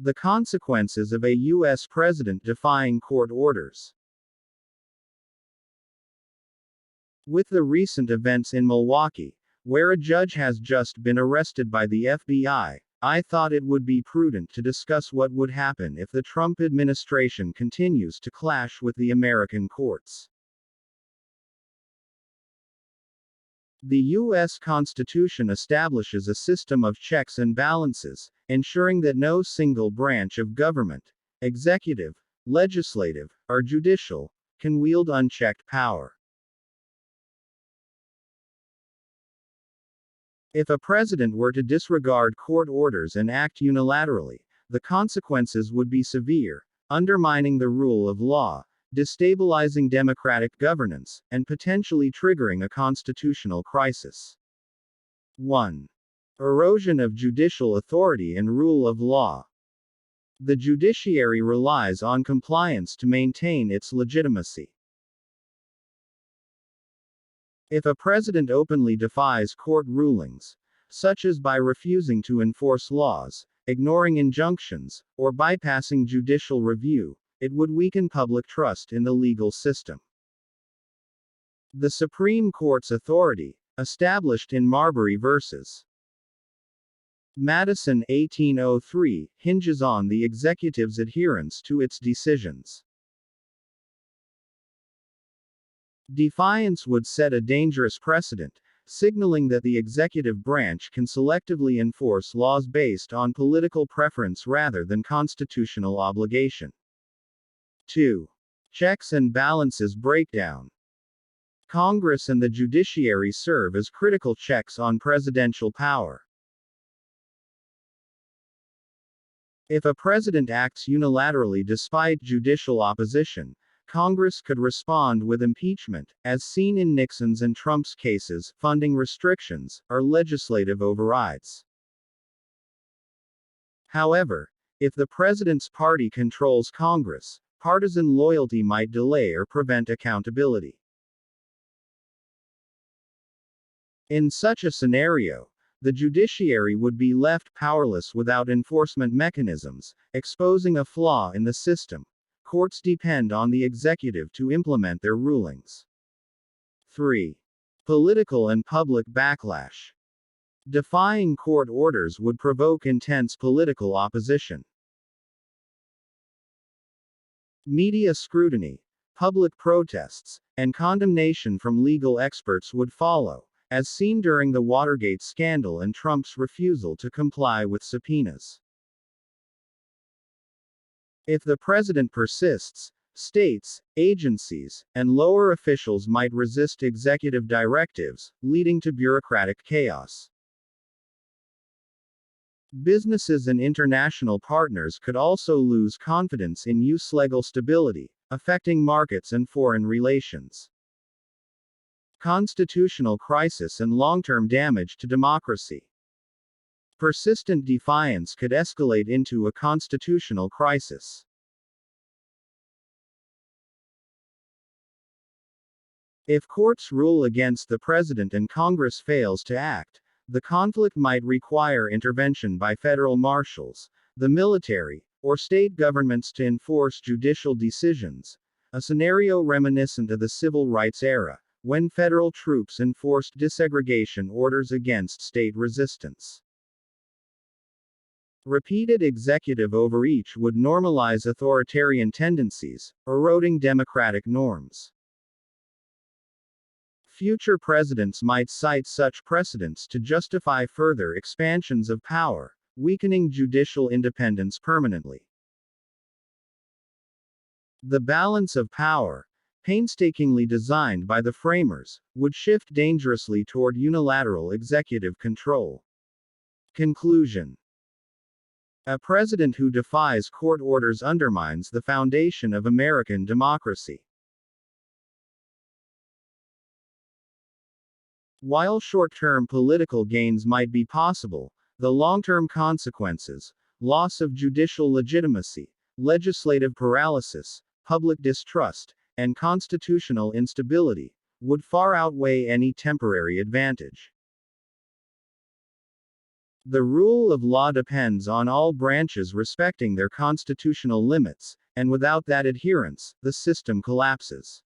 The consequences of a U.S. president defying court orders. With the recent events in Milwaukee, where a judge has just been arrested by the FBI, I thought it would be prudent to discuss what would happen if the Trump administration continues to clash with the American courts. The U.S. Constitution establishes a system of checks and balances, ensuring that no single branch of government, executive, legislative, or judicial, can wield unchecked power. If a president were to disregard court orders and act unilaterally, the consequences would be severe, undermining the rule of law, destabilizing democratic governance, and potentially triggering a constitutional crisis. 1. Erosion of judicial authority and rule of law. The judiciary relies on compliance to maintain its legitimacy. If a president openly defies court rulings, such as by refusing to enforce laws, ignoring injunctions, or bypassing judicial review, it would weaken public trust in the legal system. The Supreme Court's authority, established in Marbury v. Madison 1803, hinges on the executive's adherence to its decisions. Defiance would set a dangerous precedent, signaling that the executive branch can selectively enforce laws based on political preference rather than constitutional obligation. 2. Checks and balances breakdown. Congress and the judiciary serve as critical checks on presidential power. If a president acts unilaterally despite judicial opposition, Congress could respond with impeachment, as seen in Nixon's and Trump's cases, funding restrictions, or legislative overrides. However, if the president's party controls Congress, partisan loyalty might delay or prevent accountability. In such a scenario, the judiciary would be left powerless without enforcement mechanisms, exposing a flaw in the system. Courts depend on the executive to implement their rulings. 3. Political and public backlash. Defying court orders would provoke intense political opposition. Media scrutiny, public protests, and condemnation from legal experts would follow, as seen during the Watergate scandal and Trump's refusal to comply with subpoenas. If the president persists, states, agencies, and lower officials might resist executive directives, leading to bureaucratic chaos. Businesses and international partners could also lose confidence in U.S. legal stability, affecting markets and foreign relations. Constitutional crisis and long-term damage to democracy. Persistent defiance could escalate into a constitutional crisis. If courts rule against the president and Congress fails to act, the conflict might require intervention by federal marshals, the military, or state governments to enforce judicial decisions, a scenario reminiscent of the civil rights era, when federal troops enforced desegregation orders against state resistance. Repeated executive overreach would normalize authoritarian tendencies, eroding democratic norms. Future presidents might cite such precedents to justify further expansions of power, weakening judicial independence permanently. The balance of power, painstakingly designed by the framers, would shift dangerously toward unilateral executive control. Conclusion. A president who defies court orders undermines the foundation of American democracy. While short-term political gains might be possible, the long-term consequences, loss of judicial legitimacy, legislative paralysis, public distrust, and constitutional instability, would far outweigh any temporary advantage. The rule of law depends on all branches respecting their constitutional limits, and without that adherence, the system collapses.